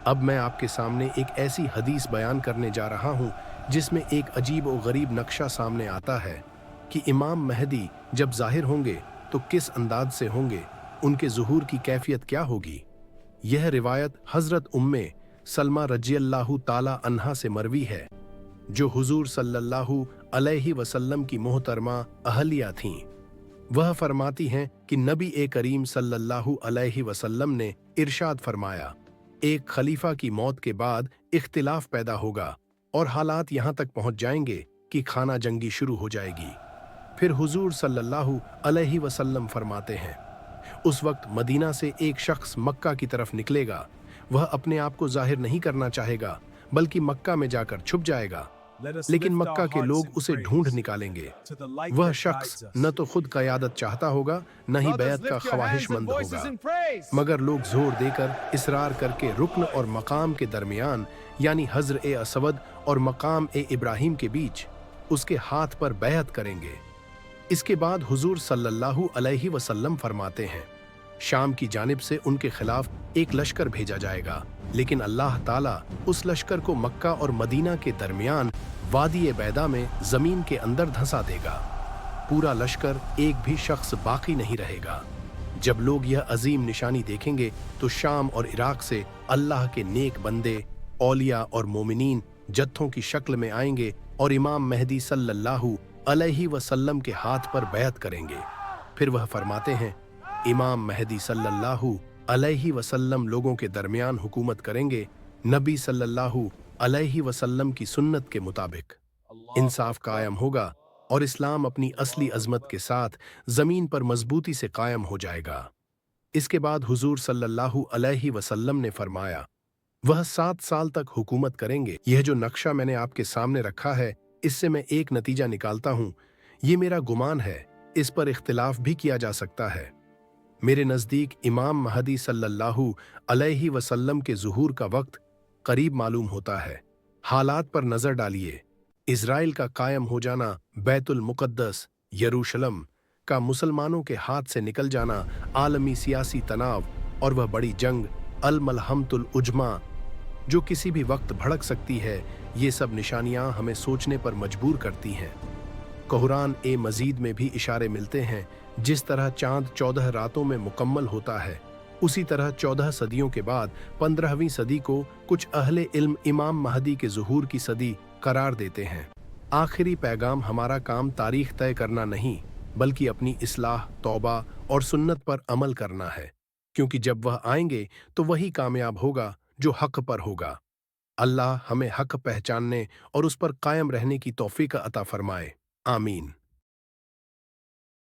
अब मैं आपके सामने एक ऐसी हदीस बयान करने जा रहा हूँ जिसमें एक अजीब और गरीब नक्शा सामने आता है कि इमाम महदी जब ज़ाहिर होंगे तो किस अंदाज से होंगे, उनके ज़ुहूर की कैफियत क्या होगी। यह रिवायत हज़रत उम्मे सलमा रज़ियल्लाहु ताला अन्हा से मरवी है, जो हुजूर सल्लल्लाहु अलैहि वसल्लम की मोहतरमा अहलिया थीं। वह फरमाती हैं कि नबी करीम सल्लल्लाहु अलैहि वसल्लम ने इरशाद फरमाया, एक खलीफा की मौत के बाद इख्तिलाफ पैदा होगा और हालात यहाँ तक पहुँच जाएंगे कि खाना जंगी शुरू हो जाएगी। फिर हुजूर सल्लल्लाहु अलैहि वसल्लम फरमाते हैं, उस वक्त मदीना से एक शख्स मक्का की तरफ निकलेगा। वह अपने आप को जाहिर नहीं करना चाहेगा, बल्कि मक्का में जाकर छुप जाएगा, लेकिन मक्का के लोग उसे ढूंढ निकालेंगे। वह शख्स न तो खुद क़यादत चाहता होगा, न ही बैत का ख्वाहिशमंद होगा, मगर लोग जोर देकर इसरार करके रुक्न और मकाम के दरमियान, यानी हज़र असवद और मकाम इब्राहिम के बीच उसके हाथ पर बैत करेंगे। इसके बाद हुजूर सल्लल्लाहु अलैहि वसल्लम फरमाते हैं, शाम की जानिब से उनके खिलाफ एक लश्कर भेजा जाएगा, लेकिन अल्लाह ताला उस लश्कर को मक्का और मदीना के दरमियान वादी बैदा में जमीन के अंदर धंसा देगा। पूरा लश्कर एक भी शख्स बाकी नहीं रहेगा। जब लोग यह अजीम निशानी देखेंगे तो शाम और इराक से अल्लाह के नेक बंदे, औलिया और मोमिनीन जत्थों की शक्ल में आएंगे और इमाम महदी सल्लल्लाहु अलैहि वसल्लम के हाथ पर बैत करेंगे। फिर वह फरमाते हैं, इमाम महदी सल्लल्लाहु अलैहि वसल्लम लोगों के दरमियान हुकूमत करेंगे, नबी सल्लल्लाहु अलैहि वसल्लम की सुन्नत के मुताबिक। इंसाफ कायम होगा और इस्लाम अपनी असली अजमत के साथ जमीन पर मजबूती से कायम हो जाएगा। इसके बाद हुजूर सल्लल्लाहु अलैहि वसल्लम ने फरमाया, वह 7 साल तक हुकूमत करेंगे। यह जो नक्शा मैंने आपके सामने रखा है, इससे मैं एक नतीजा निकालता हूँ। ये मेरा गुमान है, इस पर इख्तिलाफ भी किया जा सकता है। मेरे नज़दीक इमाम महदी सल्लल्लाहु अलैहि वसल्लम के ज़ुहूर का वक्त करीब मालूम होता है। हालात पर नज़र डालिए। इज़राइल का कायम हो जाना, बैतुल मुक़द्दस यरूशलम का मुसलमानों के हाथ से निकल जाना, आलमी सियासी तनाव और वह बड़ी जंग अल मलहमतुल उज्मा जो किसी भी वक्त भड़क सकती है, ये सब निशानियां हमें सोचने पर मजबूर करती हैं। कुरान मजीद में भी इशारे मिलते हैं, जिस तरह चांद 14 रातों में मुकम्मल होता है, उसी तरह 14 सदियों के बाद 15वीं सदी को कुछ अहले इल्म इमाम महदी के ज़ुहूर की सदी करार देते हैं। आखिरी पैगाम हमारा काम तारीख तय करना नहीं, बल्कि अपनी इस्लाह, तौबा और सुन्नत पर अमल करना है, क्योंकि जब वह आएंगे तो वही कामयाब होगा जो हक पर होगा। अल्लाह हमें हक पहचानने और उस पर कायम रहने की तौफीक अता फरमाए। आमीन।